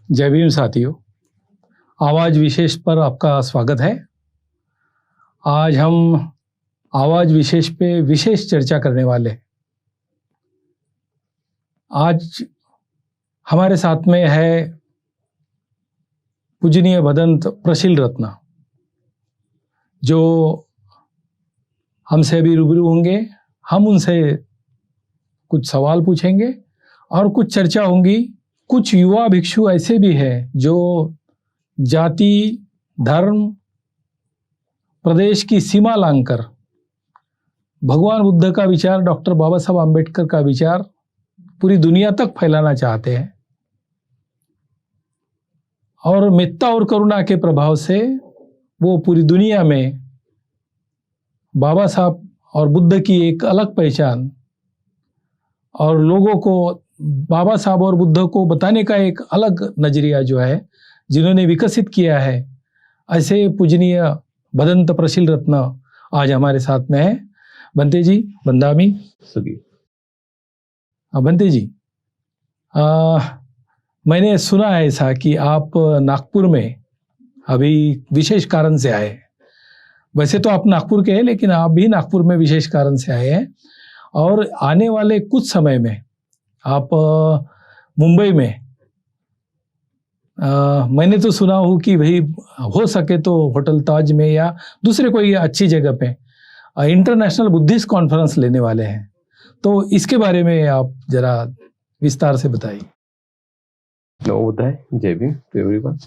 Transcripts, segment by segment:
जय भीम साथियों, आवाज़ विशेष पर आपका स्वागत है। आज हम आवाज़ विशेष पे विशेष चर्चा करने वाले हैं। आज हमारे साथ में है पूजनीय भदंत प्रशील रत्न, जो हमसे भी रूबरू होंगे। हम उनसे कुछ सवाल पूछेंगे और कुछ चर्चा होंगी। कुछ युवा भिक्षु ऐसे भी हैं जो जाति, धर्म, प्रदेश की सीमा लांघकर भगवान बुद्ध का विचार, डॉक्टर बाबा साहब आम्बेडकर का विचार पूरी दुनिया तक फैलाना चाहते हैं और मेत्ता और करुणा के प्रभाव से वो पूरी दुनिया में बाबा साहब और बुद्ध की एक अलग पहचान और लोगों को बाबा साहब और बुद्ध को बताने का एक अलग नजरिया जो है जिन्होंने विकसित किया है, ऐसे पूजनीय भदंत प्रशील रत्न आज हमारे साथ में है। बंते जी, बंदामी सुगी। बंते जी, मैंने सुना है ऐसा कि आप नागपुर में अभी विशेष कारण से आए हैं। वैसे तो आप नागपुर के हैं, लेकिन आप भी नागपुर में विशेष कारण से आए हैं और आने वाले कुछ समय में आप मुंबई में, मैंने तो सुना हूँ कि भाई हो सके तो होटल ताज में या दूसरे कोई अच्छी जगह पे इंटरनेशनल बुद्धिस्ट कॉन्फ्रेंस लेने वाले हैं। तो इसके बारे में आप जरा विस्तार से बताइए। जय भीम टू एवरीवन।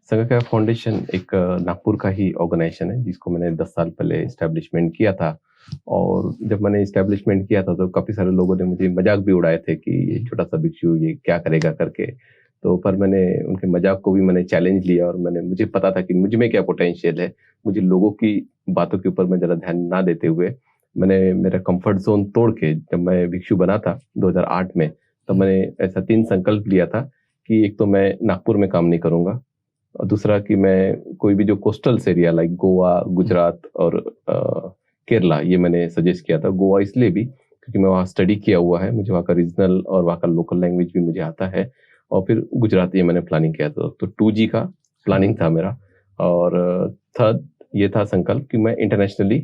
संघ फाउंडेशन एक नागपुर का ही ऑर्गेनाइजेशन है जिसको मैंने 10 साल पहले इस्टेब्लिशमेंट किया था। और जब मैंने इस्टेब्लिशमेंट किया था तो काफ़ी सारे लोगों ने मुझे मजाक भी उड़ाए थे कि ये छोटा सा भिक्षु ये क्या करेगा करके। तो पर मैंने उनके मजाक को भी मैंने चैलेंज लिया और मुझे पता था कि मुझ में क्या पोटेंशियल है। मुझे लोगों की बातों के ऊपर मैं ज़रा ध्यान ना देते हुए मैंने मेरा कंफर्ट जोन तोड़ के, जब मैं भिक्षु बना था 2008 में, तो मैंने ऐसा 3 संकल्प लिया था कि एक तो मैं नागपुर में काम नहीं करूँगा, और दूसरा कि मैं कोई भी जो coastal area like Goa, Gujarat और केरला, ये मैंने सजेस्ट किया था। गोवा इसलिए भी क्योंकि मैं वहाँ स्टडी किया हुआ है, मुझे वहाँ का रीजनल और वहाँ का लोकल लैंग्वेज भी मुझे आता है। और फिर गुजरात ये मैंने प्लानिंग किया था, तो 2G का प्लानिंग था मेरा। और थर्ड ये था संकल्प कि मैं इंटरनेशनली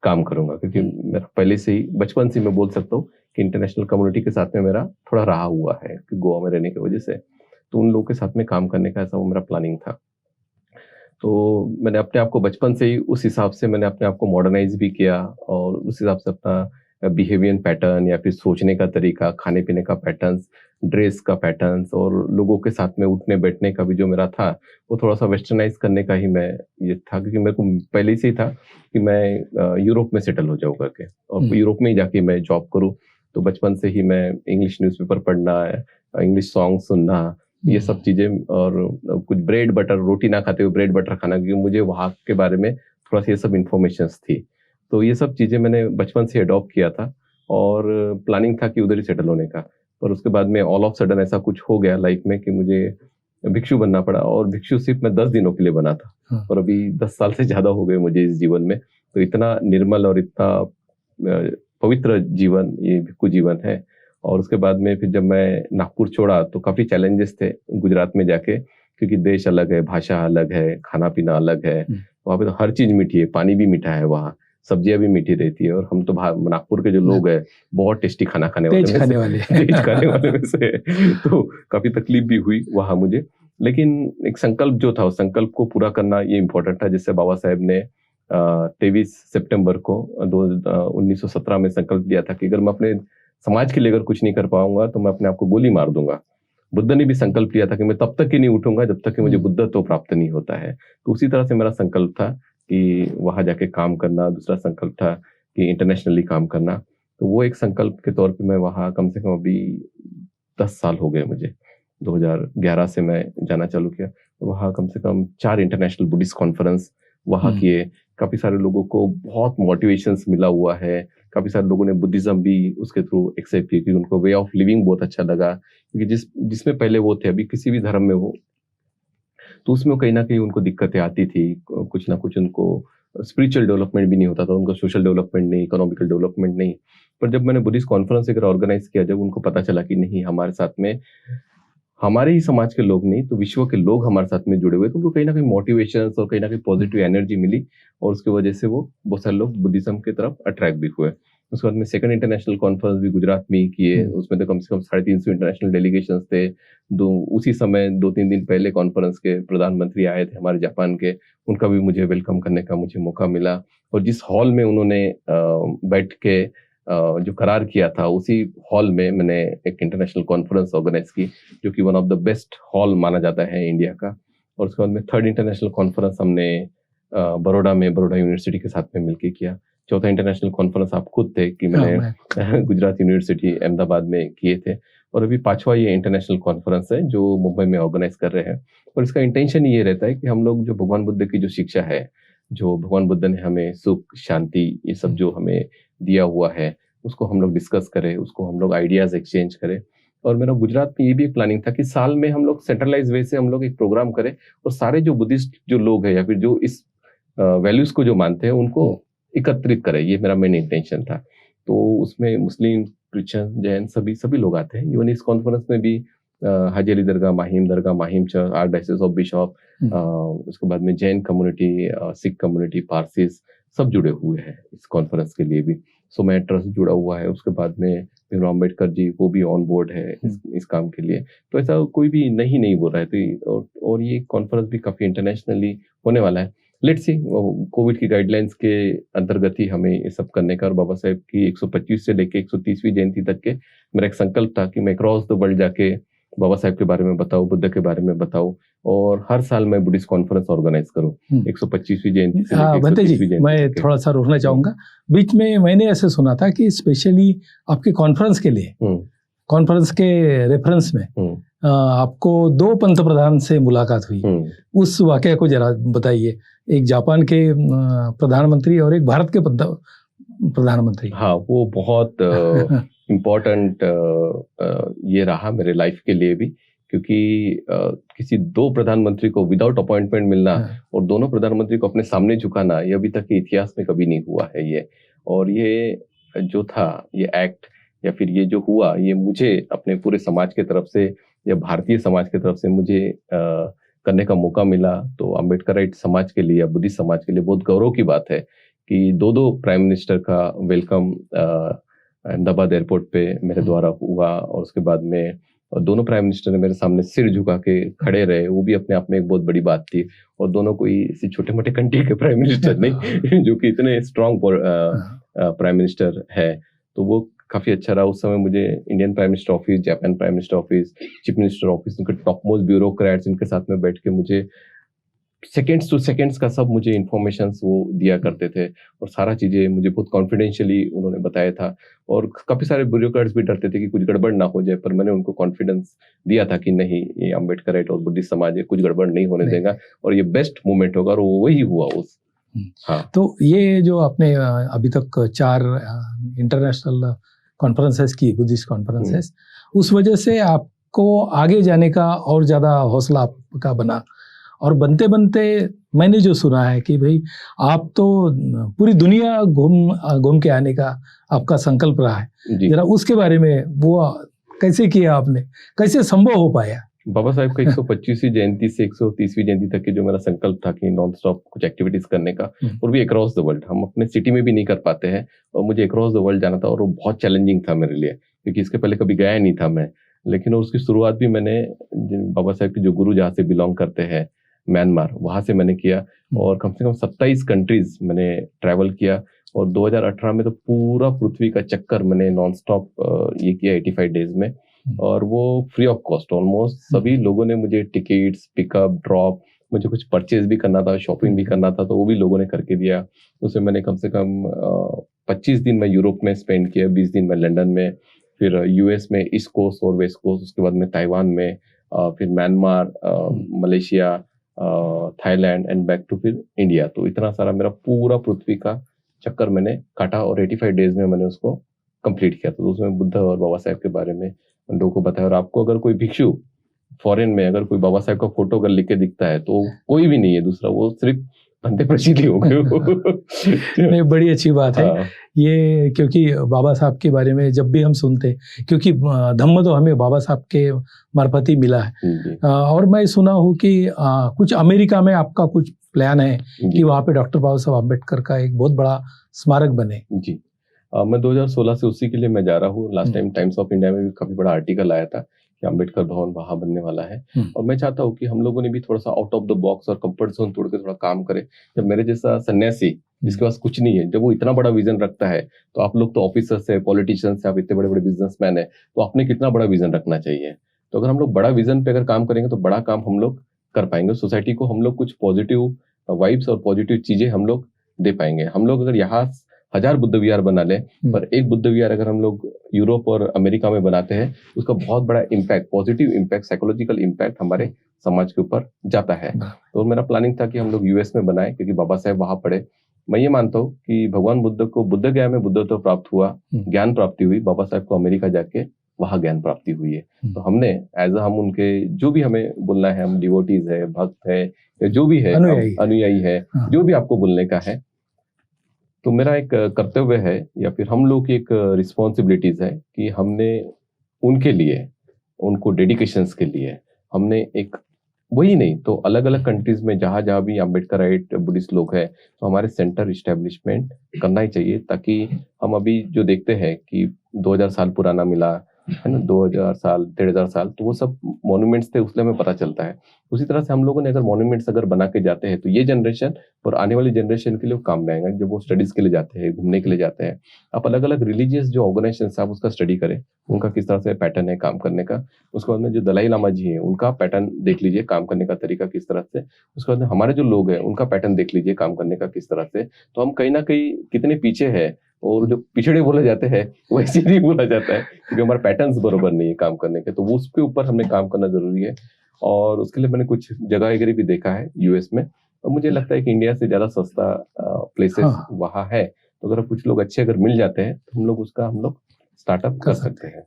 काम करूँगा, क्योंकि मेरा पहले से ही बचपन से मैं बोल सकता हूँ कि इंटरनेशनल कम्युनिटी के साथ में मेरा थोड़ा रहा हुआ है कि गोवा में रहने की वजह से, तो उन लोगों के साथ में काम करने का ऐसा वो मेरा प्लानिंग था। तो मैंने अपने आप को बचपन से ही उस हिसाब से मैंने अपने आप को मॉडर्नाइज भी किया और उस हिसाब से अपना बिहेवियर पैटर्न या फिर सोचने का तरीका, खाने पीने का पैटर्न्स, ड्रेस का पैटर्न्स और लोगों के साथ में उठने बैठने का भी जो मेरा था वो थोड़ा सा वेस्टर्नाइज करने का ही मैं ये था, क्योंकि मेरे को पहले से ही था कि मैं यूरोप में सेटल हो जाऊँ करके और यूरोप में ही जाके मैं जॉब करूँ। तो बचपन से ही मैं इंग्लिश न्यूज़पेपर पढ़ना, इंग्लिश सॉन्ग सुनना, ये सब चीजें, और कुछ ब्रेड बटर, रोटी ना खाते हुए ब्रेड बटर खाना, क्योंकि मुझे वहाँ के बारे में थोड़ा सा ये सब इन्फॉर्मेशन थी। तो ये सब चीजें मैंने बचपन से अडॉप्ट किया था और प्लानिंग था कि उधर ही सेटल होने का। पर उसके बाद में ऑल ऑफ सडन ऐसा कुछ हो गया लाइफ में कि मुझे भिक्षु बनना पड़ा, और भिक्षु सिर्फ मैं 10 दिनों के लिए बना था। और अभी 10 साल से ज्यादा हो गए मुझे इस जीवन में। तो इतना निर्मल और इतना पवित्र जीवन ये भिक्षु जीवन है। और उसके बाद में फिर जब मैं नागपुर छोड़ा तो काफ़ी चैलेंजेस थे गुजरात में जाके, क्योंकि देश अलग है, भाषा अलग है, खाना पीना अलग है। वहाँ पे तो हर चीज़ मीठी है, पानी भी मीठा है, वहाँ सब्जियां भी मीठी रहती है। और हम तो नागपुर के जो लोग हैं बहुत टेस्टी खाना खाने वाले तेज खाने वाले में से तो काफ़ी तकलीफ भी हुई वहाँ मुझे। लेकिन एक संकल्प जो था, उस संकल्प को पूरा करना ये इम्पोर्टेंट था, जिससे बाबा साहेब ने 23 सितंबर को 1917 में संकल्प लिया था कि अगर मैं अपने समाज के लिए अगर कुछ नहीं कर पाऊंगा तो मैं अपने आप को गोली मार दूंगा। बुद्ध ने भी संकल्प लिया था कि मैं तब तक ही नहीं उठूंगा जब तक कि मुझे बुद्धत्व प्राप्त नहीं होता है। तो उसी तरह से मेरा संकल्प था कि वहां जाके काम करना। दूसरा संकल्प था कि इंटरनेशनली काम करना। तो वो एक संकल्प के तौर पे मैं वहाँ कम से कम अभी 10 साल हो गए मुझे। 2011 से मैं जाना चालू किया। वहाँ कम से कम 4 इंटरनेशनल बुद्धिस्ट कॉन्फ्रेंस वहाँ किए। काफी सारे लोगों को बहुत मोटिवेशंस मिला हुआ है। काफी सारे लोगों ने बुद्धिज्म भी उसके थ्रू एक्सेप्ट की, क्योंकि उनको वे ऑफ लिविंग बहुत अच्छा लगा। क्योंकि जिसमें पहले वो थे, अभी किसी भी धर्म में हो तो उसमें कहीं ना कहीं उनको दिक्कतें आती थी। कुछ ना कुछ उनको स्पिरिचुअल डेवलपमेंट भी नहीं होता था, उनको सोशल डेवलपमेंट नहीं, इकोनॉमिकल डेवलपमेंट नहीं। पर जब मैंने बुद्धिस्ट कॉन्फ्रेंस एक ऑर्गेनाइज किया, जब उनको पता चला कि नहीं, हमारे साथ में हमारे ही समाज के लोग नहीं तो विश्व के लोग हमारे साथ में जुड़े हुए, तो उनको कहीं ना कहीं मोटिवेशन और कहीं ना कहीं पॉजिटिव एनर्जी मिली, और उसकी वजह से वो बहुत सारे लोग बुद्धिज्म की तरफ अट्रैक्ट भी हुए। उसके बाद में सेकंड इंटरनेशनल कॉन्फ्रेंस भी गुजरात में ही किए, उसमें तो कम से कम 350 इंटरनेशनल डेलीगेशंस थे। उसी समय 2-3 दिन पहले कॉन्फ्रेंस के प्रधानमंत्री आए थे हमारे जापान के, उनका भी मुझे वेलकम करने का मुझे मौका मिला। और जिस हॉल में उन्होंने बैठ के जो करार किया था, उसी हॉल में मैंने एक इंटरनेशनल कॉन्फ्रेंस ऑर्गेनाइज की, जो कि one of the best hall माना जाता है इंडिया का। और उसके बाद में थर्ड इंटरनेशनल कॉन्फ्रेंस हमने बड़ौदा में बड़ौदा यूनिवर्सिटी के साथ में मिलकर किया। चौथा इंटरनेशनल कॉन्फ्रेंस आप खुद थे कि मैंने गुजरात यूनिवर्सिटी अहमदाबाद में किए थे। और अभी 5वां ये इंटरनेशनल कॉन्फ्रेंस है जो मुंबई में ऑर्गेनाइज कर रहे हैं। और इसका इंटेंशन ये रहता है कि हम लोग जो भगवान बुद्ध की जो शिक्षा है, जो भगवान बुद्ध ने हमें सुख, शांति, ये सब जो हमें दिया हुआ है, उसको हम लोग डिस्कस करें, उसको हम लोग आइडियाज एक्सचेंज करें। और मेरा गुजरात में ये भी एक प्लानिंग था कि साल में हम लोग सेंट्रलाइज वे से हम लोग एक प्रोग्राम करें, और सारे जो बुद्धिस्ट जो लोग हैं या फिर जो इस वैल्यूज को जो मानते हैं उनको एकत्रित करें। ये मेरा मेन इंटेंशन था। तो उसमें मुस्लिम, क्रिश्चियन, जैन सभी लोग आते हैं। इवन इस कॉन्फ्रेंस में भी Haji Ali Dargah, Mahim church, archdiocese of bishop, उसके बाद में जैन कम्युनिटी, सिख कम्युनिटी, पारसीस सब जुड़े हुए हैं इस कॉन्फ्रेंस के लिए भी। सो मैं ट्रस्ट जुड़ा हुआ है। उसके बाद में भीमराव अम्बेडकर जी वो भी ऑन बोर्ड है इस काम के लिए। तो ऐसा कोई भी नहीं बोल रहा है। तो और ये कॉन्फ्रेंस भी काफी इंटरनेशनली होने वाला है। लेट्स सी, कोविड की गाइडलाइंस के अंतर्गत ही हमें ये सब करने का। और बाबा साहेब की 125 से लेके 130वीं जयंती तक के मेरा एक संकल्प था कि मैं अक्रॉस द वर्ल्ड जाके बाबा साहेब के बारे में बताऊं, बुद्ध के बारे में बताऊं, और हर साल मैं बुद्धिस्ट कॉन्फ्रेंस ऑर्गेनाइज करूं 125वीं जयंती से लेके 130वीं जयंती। मैं थोड़ा सा रोकना चाहूंगा बीच में। मैंने ऐसे सुना था कि स्पेशली आपके कॉन्फ्रेंस के लिए, कॉन्फ्रेंस के रेफरेंस में आपको 2 पंतप्रधान से मुलाकात हुई। उस वाकया को जरा बताइए। एक जापान के प्रधानमंत्री और एक भारत के प्रधानमंत्री। हाँ, वो बहुत इम्पोर्टेंट ये रहा मेरे लाइफ के लिए भी, क्योंकि किसी 2 प्रधानमंत्री को विदाउट अपॉइंटमेंट मिलना और दोनों प्रधानमंत्री को अपने सामने झुकाना, ये अभी तक के इतिहास में कभी नहीं हुआ है ये। और ये जो था, ये एक्ट या फिर ये जो हुआ, ये मुझे अपने पूरे समाज के तरफ से या भारतीय समाज की तरफ से मुझे करने का मौका मिला। तो अम्बेडकराइट समाज के लिए या बुद्धिस्ट समाज के लिए बहुत गौरव की बात है कि 2 प्राइम मिनिस्टर का वेलकम अहमदाबाद एयरपोर्ट पे मेरे द्वारा हुआ। और उसके बाद में दोनों प्राइम मिनिस्टर ने मेरे सामने सिर झुका के खड़े रहे, वो भी अपने आप में एक बहुत बड़ी बात थी। और दोनों कोई ऐसे छोटे मोटे कंट्री के प्राइम मिनिस्टर नहीं जो कि इतने स्ट्रॉन्ग प्राइम मिनिस्टर है। तो वो काफी अच्छा रहा। उस समय मुझे Indian prime minister office, Japan prime minister office, chief minister office, उनके टॉप मोस्ट ब्यूरोक्रेट्स, इनके साथ में बैठ के मुझे सेकेंड्स टू सेकेंड्स का सब मुझे इन्फॉर्मेशन वो दिया करते थे। और सारा चीजें मुझे बहुत कॉन्फिडेंशियली उन्होंने बताया था। और काफी सारे ब्यूरोक्रेट्स भी डरते थे कि कुछ गड़बड़ ना हो जाए, पर मैंने उनको कॉन्फिडेंस दिया था कि नहीं, ये अम्बेडकराइट और बुद्धिस्ट समाज है, कुछ गड़बड़ नहीं होने देगा और ये बेस्ट मूवमेंट होगा। और वो वही हुआ उस। हाँ, तो ये जो आपने अभी तक 4 इंटरनेशनल कॉन्फ्रेंसेस की, बुद्धिस्ट कॉन्फ्रेंसेस, उस वजह से आपको आगे जाने का और ज्यादा हौसला आपका बना। और बनते बनते मैंने जो सुना है कि भाई आप तो पूरी दुनिया घूम के आने का आपका संकल्प रहा है। जरा उसके बारे में, वो कैसे किया आपने, कैसे संभव हो पाया? बाबा साहेब का 125वीं जयंती से 130वीं जयंती तक की जो मेरा संकल्प था कि नॉन स्टॉप कुछ एक्टिविटीज करने का, और भी अक्रॉस द वर्ल्ड, हम अपने सिटी में भी नहीं कर पाते हैं, और मुझे अक्रॉस द वर्ल्ड जाना था। और वो बहुत चैलेंजिंग था मेरे लिए, क्योंकि इसके पहले कभी गया नहीं था मैं। लेकिन उसकी शुरुआत भी मैंने बाबा साहेब के जो गुरु जहाँ से बिलोंग करते हैं, म्यांमार, वहां से मैंने किया। और कम से कम 27 कंट्रीज मैंने ट्रैवल किया। और 2018 में तो पूरा पृथ्वी का चक्कर मैंने नॉन स्टॉप ये किया 85 डेज में। और वो फ्री ऑफ कॉस्ट ऑलमोस्ट। सभी लोगों ने मुझे टिकट्स, पिकअप, ड्रॉप, मुझे कुछ परचेज भी करना था, शॉपिंग भी करना था, तो वो भी लोगों ने करके दिया। उसमें मैंने कम से कम 25 दिन मैं यूरोप में स्पेंड किया, 20 दिन मैं लंदन में, फिर यूएस में ईस्ट कोस्ट और वेस्ट कोस्ट, उसके बाद में ताइवान में, फिर Myanmar, Malaysia, Thailand and back to फिर इंडिया। तो इतना सारा मेरा पूरा पृथ्वी का चक्कर मैंने काटा और 85 डेज में मैंने उसको कंप्लीट किया। तो उसमें बुद्ध और बाबा साहेब के बारे में उन लोगों को बताया। और आपको अगर कोई भिक्षु फॉरेन में अगर कोई बाबा साहेब का फोटो अगर लिख के दिखता है, तो कोई भी नहीं है दूसरा, वो सिर्फ अंधे प्रशीली हो गए हो। नहीं, बड़ी अच्छी बात है हाँ, ये, क्योंकि बाबा साहब के बारे में जब भी हम सुनते, क्योंकि धम्म तो हमें बाबा साहब के मार्फत ही मिला है। जी, और मैं सुना हूँ कि कुछ अमेरिका में आपका कुछ प्लान है जी, कि वहाँ पे डॉक्टर बाबा साहब अम्बेडकर का एक बहुत बड़ा स्मारक बने। जी। मैं 2016 से उसी के लिए मैं जा रहा हूँ। Last time times of India में भी काफी बड़ा आर्टिकल आया था कि अम्बेडकर भवन वहाँ बनने वाला है। और मैं चाहता हूँ कि हम लोगों ने भी थोड़ा सा आउट ऑफ द बॉक्स और कंफर्ट जोन तोड़ के थोड़ा काम करें। जब मेरे जैसा सन्यासी जिसके पास कुछ नहीं है, जब वो इतना बड़ा विजन रखता है, तो आप लोग तो ऑफिसर्स है, पॉलिटिशियंस है, आप इतने बड़े बड़े बिजनेसमैन है, तो आपने कितना बड़ा विजन रखना चाहिए। तो अगर हम लोग बड़ा विजन पे अगर काम करेंगे तो बड़ा काम हम लोग कर पाएंगे। सोसाइटी को हम लोग कुछ पॉजिटिव वाइब्स और पॉजिटिव चीजें हम लोग दे पाएंगे। हम लोग अगर यहाँ 1000 बुद्ध विहार बना ले, पर एक बुद्ध विहार अगर हम लोग यूरोप और अमेरिका में बनाते हैं, उसका बहुत बड़ा impact, positive impact, psychological impact हमारे समाज के ऊपर जाता है। तो मेरा प्लानिंग था कि हम लोग यूएस में बनाए, क्योंकि बाबा साहेब वहां पढ़े। मैं ये मानता हूँ कि भगवान बुद्ध को बुद्ध गया में बुद्धत्व प्राप्त हुआ, ज्ञान प्राप्ति हुई, बाबा साहेब को अमेरिका जाके वहां ज्ञान प्राप्ति हुई है। तो हमने हम उनके जो भी हमें बोलना है, हम डिवोटीज है, भक्त है, या जो भी है, अनुयायी है, जो भी आपको बोलने का है, तो मेरा एक कर्तव्य है या फिर हम लोग की एक रिस्पॉन्सिबिलिटीज है कि हमने उनके लिए, उनको डेडिकेशंस के लिए हमने एक, वही नहीं तो अलग अलग कंट्रीज में जहां जहां भी अम्बेडकराइट बुद्धिस्ट लोग हैं, तो हमारे सेंटर इस्टेब्लिशमेंट करना ही चाहिए, ताकि हम अभी जो देखते हैं कि 2000 साल पुराना मिला है ना, 2000 साल 1500 साल, तो वो सब मॉन्यूमेंट्स थे, उसलिए हमें पता चलता है। उसी तरह से हम लोगों ने अगर मॉन्यूमेंट्स अगर बना के जाते हैं, तो ये जनरेशन और आने वाली जनरेशन के लिए काम में आएगा। जब वो स्टडीज के लिए जाते हैं, घूमने के लिए जाते हैं, आप अलग अलग रिलीजियस जो ऑर्गेनाइजेशन आप उसका स्टडी करें, उनका किस तरह से पैटर्न है काम करने का। उसके बाद में जो दलाई लामा जी है, उनका पैटर्न देख लीजिए, काम करने का तरीका किस तरह से। उसके बाद में हमारे जो लोग हैं, उनका पैटर्न देख लीजिए, काम करने का किस तरह से। तो हम कहीं ना कहीं कितने पीछे है, और जो पिछड़े बोले जाते हैं वैसे नहीं बोला जाता है, क्योंकि हमारे पैटर्न्स बरोबर नहीं है काम करने के। तो वो उसके ऊपर हमें काम करना जरूरी है। और उसके लिए मैंने कुछ जगह वगैरह भी देखा है यूएस में, और मुझे लगता है कि इंडिया से ज्यादा सस्ता प्लेसेस वहाँ है। तो अगर कुछ लोग अच्छे अगर मिल जाते हैं, तो हम लोग स्टार्टअप कर सकते हैं।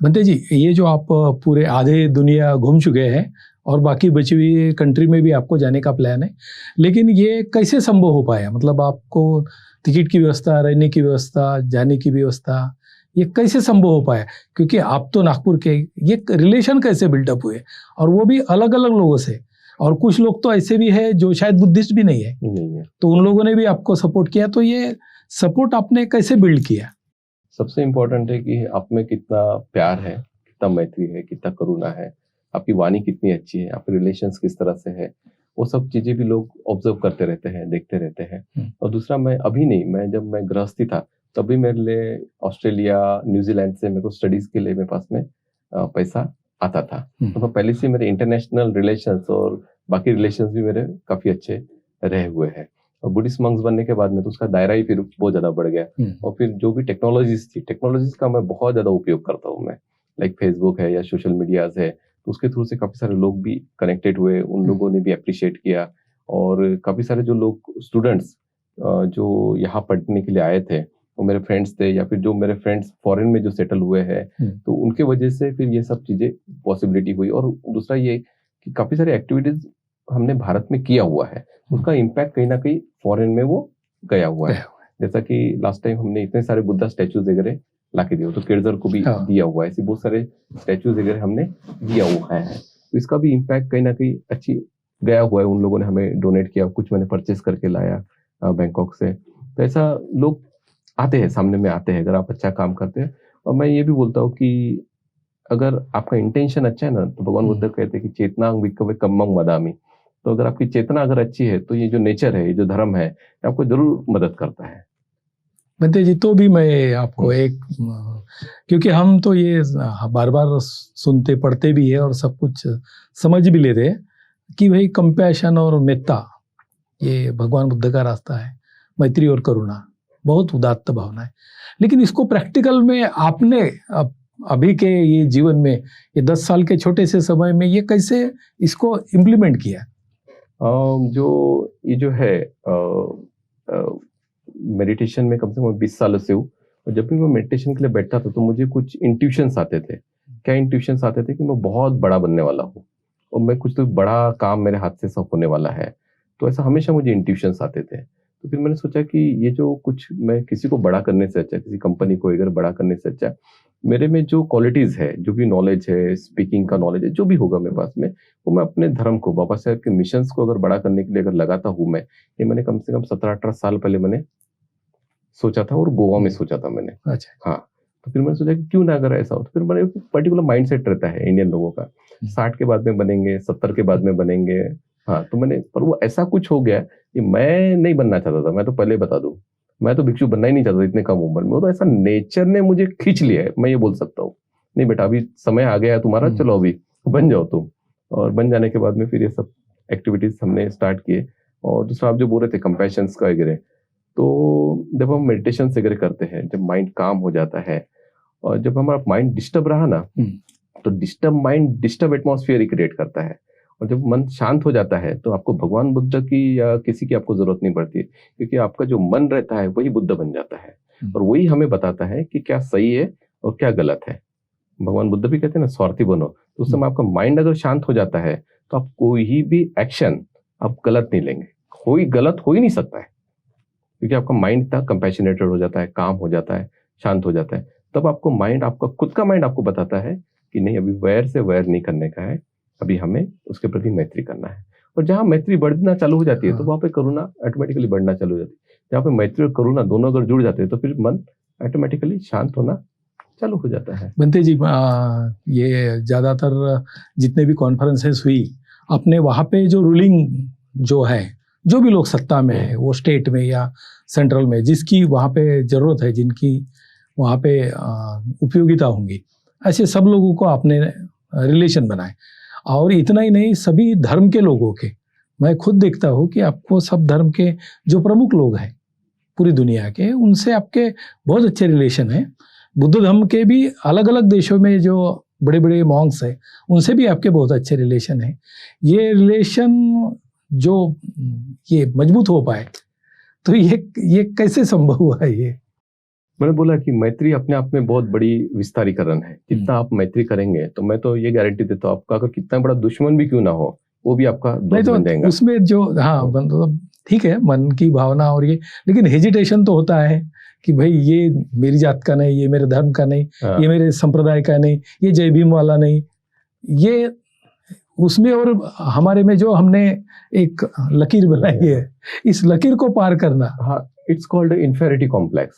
बंते जी, ये जो आप पूरे आधे दुनिया घूम चुके हैं और बाकी बची हुई कंट्री में भी आपको जाने का प्लान है, लेकिन ये कैसे संभव हो पाया? मतलब आपको टिकट की व्यवस्था, रहने की व्यवस्था, जाने की व्यवस्था, ये कैसे संभव हो पाया? क्योंकि आप तो नागपुर के, ये रिलेशन कैसे बिल्डअप हुए, और वो भी अलग अलग लोगों से? और कुछ लोग तो ऐसे भी है जो शायद बुद्धिस्ट भी नहीं है, तो उन लोगों ने भी आपको सपोर्ट किया। तो ये सपोर्ट आपने कैसे बिल्ड किया? सबसे इम्पोर्टेंट है कि आप में कितना प्यार है, कितना मैत्री है, कितना करुणा है, आपकी वाणी कितनी अच्छी है, आपके रिलेशंस किस तरह से है, वो सब चीजें भी लोग ऑब्जर्व करते रहते हैं, देखते रहते हैं। और दूसरा, जब मैं गृहस्थी था, तभी मेरे लिए ऑस्ट्रेलिया, न्यूजीलैंड से मेरे को स्टडीज के लिए मेरे पास में पैसा आता था। तो मैं पहले से मेरे इंटरनेशनल रिलेशंस और बाकी रिलेशंस भी मेरे काफी अच्छे रहे हुए हैं। और बुद्धिस्ट मंक्स बनने के बाद में तो उसका दायरा ही फिर बहुत ज्यादा बढ़ गया। और फिर जो भी टेक्नोलॉजीज का मैं बहुत ज्यादा उपयोग करता हूँ मैं, लाइक फेसबुक है या सोशल मीडियाज है, तो उसके थ्रू से काफी सारे लोग भी कनेक्टेड हुए, उन लोगों ने भी अप्रिशिएट किया। और काफी सारे जो लोग स्टूडेंट्स जो यहाँ पढ़ने के लिए आए थे, वो मेरे फ्रेंड्स थे, या फिर जो मेरे फ्रेंड्स फॉरेन में जो सेटल हुए हैं, तो उनके वजह से फिर ये सब चीजें पॉसिबिलिटी हुई। और दूसरा ये कि काफी सारी एक्टिविटीज हमने भारत में किया हुआ है, उसका इम्पैक्ट कहीं ना कहीं फॉरेन में वो गया हुआ है। जैसा कि लास्ट टाइम हमने इतने सारे बुद्धा स्टैचूज वगैरह लाके दिए, तो केरजर को भी दिया हुआ है, ऐसे बहुत सारे स्टैचूज वगैरह हमने दिया हुआ है। तो इसका भी इम्पैक्ट कहीं ना कहीं अच्छी गया हुआ है। उन लोगों ने हमें डोनेट किया, कुछ मैंने परचेस करके लाया बैंकॉक से। तो ऐसा लोग आते हैं, सामने में आते हैं अगर आप अच्छा काम करते हैं। और मैं ये भी बोलता हूँ कि अगर आपका इंटेंशन अच्छा है ना, तो भगवान बुद्ध कहते हैं कि चेतनांग विकवे कम्मंग वदामि। तो अगर आपकी चेतना अगर अच्छी है, तो ये जो नेचर है, ये जो धर्म है, आपको जरूर मदद करता है। बंते जी, तो भी मैं आपको एक, क्योंकि हम तो ये बार बार सुनते पढ़ते भी है और सब कुछ समझ भी लेते हैं कि भाई कंपैशन और मेत्ता, ये भगवान बुद्ध का रास्ता है, मैत्री और करुणा, बहुत उदात्त भावना है। लेकिन इसको प्रैक्टिकल में आपने अभी के ये जीवन में, ये 10 साल के छोटे से समय में, ये कैसे इसको इम्प्लीमेंट किया? ये जो है मेडिटेशन में कम से कम 20 सालों से हूँ। और जब भी मैं मेडिटेशन के लिए बैठता था, तो मुझे कुछ इंट्यूशंस आते थे। क्या इंट्यूशंस आते थे? कि मैं बहुत बड़ा बनने वाला हूँ, और मैं कुछ तो बड़ा काम मेरे हाथ से सब होने वाला है। तो ऐसा हमेशा मुझे इंट्यूशंस आते थे। तो फिर मैंने सोचा कि ये जो कुछ मैं किसी को बड़ा करने से अच्छा, किसी कंपनी को अगर बड़ा करने से अच्छा, मेरे में जो क्वालिटीज है, जो भी नॉलेज है, स्पीकिंग का नॉलेज है, जो भी होगा मेरे पास में, वो मैं अपने धर्म को, बाबा साहब के मिशंस को अगर बड़ा करने के लिए अगर लगाता हूँ मैं, ये मैंने कम से कम 17-18 साल पहले मैंने सोचा था, और गोवा में सोचा था मैंने। अच्छा। हाँ, तो फिर मैंने सोचा कि क्यों ना अगर ऐसा हो। तो फिर मैंने एक पर्टिकुलर माइंडसेट रहता है इंडियन लोगों का, 60 के बाद में बनेंगे, 70 के बाद में बनेंगे। हाँ, तो मैंने, पर वो ऐसा कुछ हो गया कि मैं नहीं बनना चाहता था। मैं तो पहले बता दूं, मैं तो भिक्षु बनना ही नहीं चाहता था इतने कम उम्र में। वो तो ऐसा नेचर ने मुझे खींच लिया है, मैं ये बोल सकता हूँ। नहीं बेटा, अभी समय आ गया है तुम्हारा, चलो अभी बन जाओ तुम। और बन जाने के बाद में फिर ये सब एक्टिविटीज हमने स्टार्ट किए। और दूसरा आप जो बोल रहे थे कंपैशन का वगैरह, तो जब हम मेडिटेशन वगैरह करते हैं, जब माइंड काम हो जाता है, और जब हमारा माइंड डिस्टर्ब रहा ना, तो डिस्टर्ब माइंड डिस्टर्ब एटमॉस्फेयर ही क्रिएट करता है। और जब मन शांत हो जाता है, तो आपको भगवान बुद्ध की या किसी की आपको जरूरत नहीं पड़ती है, क्योंकि आपका जो मन रहता है वही बुद्ध बन जाता है, और वही हमें बताता है कि क्या सही है और क्या गलत है। भगवान बुद्ध भी कहते हैं ना, स्वार्थी बनो। तो उस समय आपका माइंड अगर शांत हो जाता है, तो आप कोई भी एक्शन आप गलत नहीं लेंगे। कोई गलत हो ही नहीं सकता है, क्योंकि आपका माइंड इतना कंपैशनेटेड हो जाता है, काम हो जाता है, शांत हो जाता है। तब आपको माइंड, आपका खुद का माइंड आपको बताता है कि नहीं, अभी वैर से वैर नहीं करने का है, अभी हमें उसके प्रति मैत्री करना है। और जहां मैत्री बढ़ना चालू हो जाती है, तो वहां पे करुणा ऑटोमेटिकली बढ़ना चालू हो जाती है। जहाँ पे मैत्री और करुणा दोनों अगर जुड़ जाते हैं, तो फिर मन ऑटोमेटिकली शांत होना चालू हो जाता है। बनते जी, ये ज्यादातर जितने भी कॉन्फ्रेंसेस हुई, अपने वहाँ पे जो रूलिंग जो है, जो भी लोग सत्ता में है, वो स्टेट में या सेंट्रल में, जिसकी वहाँ पे जरूरत है, जिनकी वहाँ पे उपयोगिता होंगी, ऐसे सब लोगों को आपने रिलेशन बनाए। और इतना ही नहीं, सभी धर्म के लोगों के, मैं खुद देखता हूँ कि आपको सब धर्म के जो प्रमुख लोग हैं पूरी दुनिया के, उनसे आपके बहुत अच्छे रिलेशन हैं। बुद्ध धर्म के भी अलग अलग देशों में जो बड़े बड़े मॉन्क्स हैं, उनसे भी आपके बहुत अच्छे रिलेशन हैं। ये रिलेशन जो ये मजबूत हो पाए, तो ये कैसे संभव हुआ है? ये मैंने बोला कि मैत्री अपने आप में बहुत बड़ी विस्तारीकरण है। जितना आप मैत्री करेंगे, तो मैं तो ये गारंटी देता हूँ, आपका अगर कितना बड़ा दुश्मन भी क्यों ना हो, वो भी आपका दोस्त बन जाएगा। उसमें जो, हाँ मतलब ठीक है, मन की भावना और ये, लेकिन हेजिटेशन तो होता है कि भाई ये मेरी जात का नहीं, ये मेरे धर्म का नहीं, ये मेरे संप्रदाय का नहीं, ये जय भीम वाला नहीं, ये उसमें। और हमारे में जो हमने एक लकीर बनाई है, इस लकीर को पार करना, हाँ, इट्स कॉल्ड इन्फेरिटी कॉम्प्लेक्स।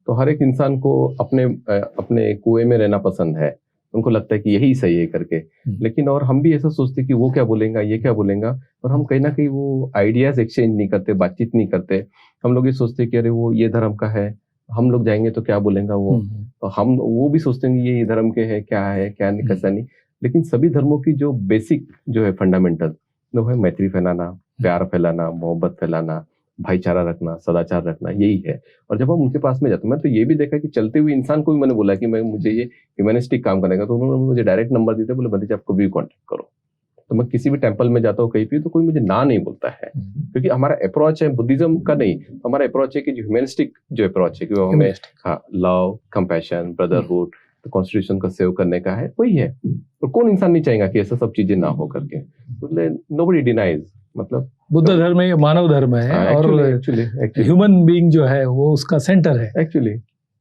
तो हर एक इंसान को अपने कुएं में रहना पसंद है, उनको लगता है कि यही सही है करके। लेकिन और हम भी ऐसा सोचते कि वो क्या बोलेगा, ये क्या बोलेगा, और हम कहीं ना कहीं वो आइडियाज एक्सचेंज नहीं करते, बातचीत नहीं करते। हम लोग ये सोचते कि अरे वो ये धर्म का है, हम लोग जाएंगे तो क्या बोलेगा वो, तो हम वो भी सोचते हैं ये धर्म के है, क्या है क्या नहीं, कैसा नहीं। लेकिन सभी धर्मों की जो बेसिक जो है फंडामेंटल, वो है मैत्री फैलाना, प्यार फैलाना, मोहब्बत फैलाना, भाईचारा रखना, सदाचार रखना, यही है। और जब हम उनके पास में जाते हैं, मैं तो ये भी देखा कि चलते हुए इंसान को भी मैंने बोला कि मुझे ये ह्यूमैनिस्टिक काम करने का, तो उन्होंने मुझे डायरेक्ट नंबर दिए थे, बोले बंदे जी आप कभी भी कॉन्टेक्ट करो। तो मैं किसी भी टेम्पल में जाता हूँ, कहीं भी, तो कोई मुझे ना नहीं बोलता है, क्योंकि हमारा अप्रोच है बुद्धिज्म का नहीं, हमारा अप्रोच है कि जो ह्यूमैनिस्टिक जो अप्रोच है कि वो हमें, हाँ, लव, कंपैशन, ब्रदरहुड, तो कॉन्स्टिट्यूशन को सेव करने का है, वही है। तो कौन इंसान नहीं चाहेगा कि ऐसा सब चीजें ना हो करके, नोबडी डिनाइज। मतलब बुद्ध धर्म है, मानव धर्म है, और एक्चुअली ह्यूमन बीइंग जो है वो उसका सेंटर है एक्चुअली।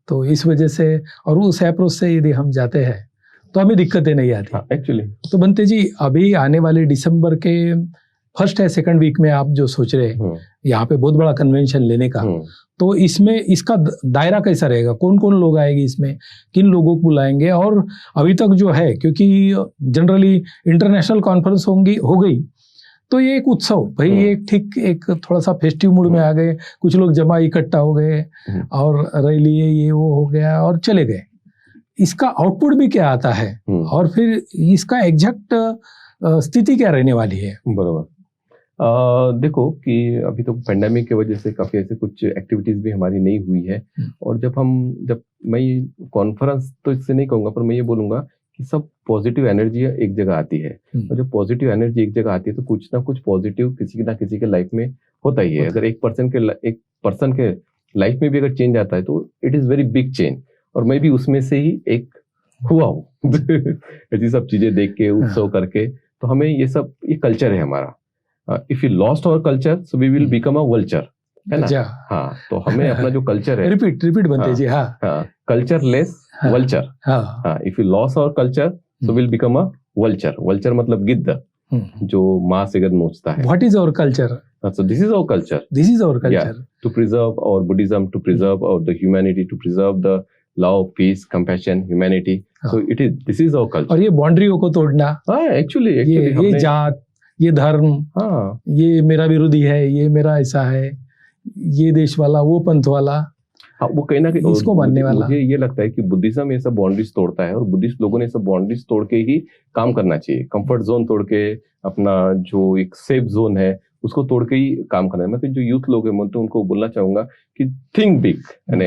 तो इस वजह से, और उस अप्रोच से यदि हम जाते हैं तो हमें दिक्कतें नहीं आती एक्चुअली। तो बनते जी, अभी आने वाले दिसंबर के फर्स्ट है सेकंड वीक में आप जो सोच रहे हैं यहाँ पे बहुत बड़ा कन्वेंशन लेने का, तो इसमें इसका दायरा कैसा रहेगा? कौन कौन लोग आएंगे इसमें, किन लोगों को बुलाएंगे? और अभी तक जो है, क्योंकि जनरली इंटरनेशनल कॉन्फ्रेंस हो गई, तो ये एक उत्सव भाई, ये ठीक एक थोड़ा सा फेस्टिव मूड में आ गए, कुछ लोग जमा इकट्ठा हो गए और रैली ये वो हो गया और चले गए। इसका आउटपुट भी क्या आता है, और फिर इसका एग्जैक्ट स्थिति क्या रहने वाली है? बराबर। देखो कि अभी तो पेंडेमिक की वजह से काफी ऐसे कुछ एक्टिविटीज भी हमारी नहीं हुई है। और जब मैं कॉन्फ्रेंस तो इससे नहीं कहूंगा, पर मैं ये बोलूंगा कि सब पॉजिटिव एनर्जी एक जगह आती है, और जब पॉजिटिव एनर्जी एक जगह आती है, तो कुछ ना कुछ पॉजिटिव किसी ना किसी के लाइफ में होता ही है। अगर एक पर्सन के लाइफ में भी अगर चेंज आता है, तो it is very big change. और मैं भी उसमें से ही एक हुआ हूँ ऐसी सब चीजें देख के, उत्सव करके। तो हमें ये कल्चर है हमारा। If you lost our culture so we will become a vulture, है ना? अच्छा, हाँ, तो हमें अपना जो कल्चर है, रिपीट बनते जी, हाँ कल्चर लेस हाँ, वल्चर। हाँ, हाँ, if you loss our culture so will become a vulture. Vulture मतलब गिद्ध जो माँ से अगर नोचता है। What is our culture? So this is our culture. This is our culture. Yeah, to preserve our Buddhism, to preserve our the humanity, to preserve the love, peace, compassion, humanity. So this is our culture. और ये बाउंड्रियों को तोड़ना, हाँ, actually ये जात, ये धर्म, हाँ, ये मेरा विरोधी है, ये मेरा ऐसा है, ये देश वाला, वो पंथ वाला, हाँ, वो कहीं ना कहीं इसको मानने वाला। मुझे ये लगता है कि बुद्धिज्म ये सब बाउंड्रीज तोड़ता है, और बुद्धिस्ट लोगों ने सब बाउंड्रीज तोड़ के ही काम करना चाहिए। कंफर्ट जोन तोड़ के, अपना जो एक सेफ जोन है उसको तोड़ के ही काम करना है। मैं तो जो यूथ लोग हैं, मैं तो उनको बोलना चाहूंगा कि थिंक बिग, यानी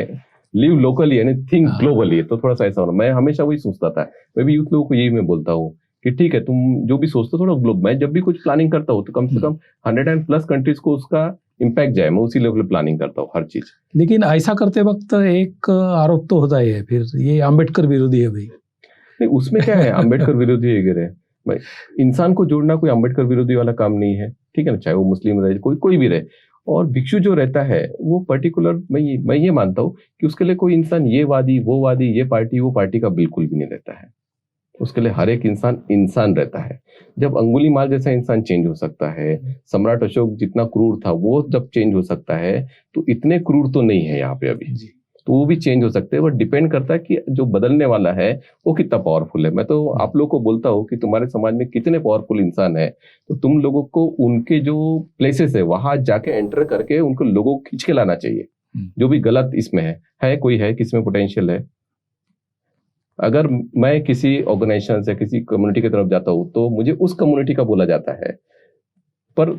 लिव लोकली, यानी थिंक ग्लोबली। तो थोड़ा सा ऐसा होना, मैं हमेशा वही सोचता था। मैं भी यूथ लोगों को यही मैं बोलता हूँ कि ठीक है, तुम जो भी सोचते हो थोड़ा ग्लोब। मैं जब भी कुछ प्लानिंग करता हूँ तो कम से कम 100+ कंट्रीज को उसका इम्पैक्ट जाए, मैं उसी लेवल पे प्लानिंग करता हूँ हर चीज। लेकिन ऐसा करते वक्त एक आरोप तो होता है, फिर ये अम्बेडकर विरोधी है भाई। नहीं, उसमें क्या है अम्बेडकर विरोधी वगैरह? भाई, इंसान को जोड़ना कोई अम्बेडकर विरोधी वाला काम नहीं है, ठीक है ना? चाहे वो मुस्लिम रहे, कोई भी रहे। और भिक्षु जो रहता है वो पर्टिकुलर, मैं ये मानता हूँ कि उसके लिए कोई इंसान ये वादी वो वादी, ये पार्टी वो पार्टी का बिल्कुल भी नहीं रहता है। उसके लिए हर एक इंसान रहता है। जब अंगुलीमाल जैसा इंसान चेंज हो सकता है, सम्राट अशोक जितना क्रूर था वो जब चेंज हो सकता है, तो इतने क्रूर तो नहीं है यहाँ पे अभी, तो वो भी चेंज हो सकते हैं। बट डिपेंड करता है कि जो बदलने वाला है वो कितना पावरफुल है। मैं तो आप लोग को बोलता हूँ कि तुम्हारे समाज में कितने पावरफुल इंसान है, तो तुम लोगों को उनके जो प्लेसेस है वहां जाके एंटर करके उनको लोगों को खींच के लाना चाहिए। जो भी गलत इसमें है कोई है किसी में पोटेंशियल है। अगर मैं किसी ऑर्गेनाइजेशन से किसी कम्युनिटी की तरफ जाता हूँ तो मुझे उस कम्युनिटी का बोला जाता है, पर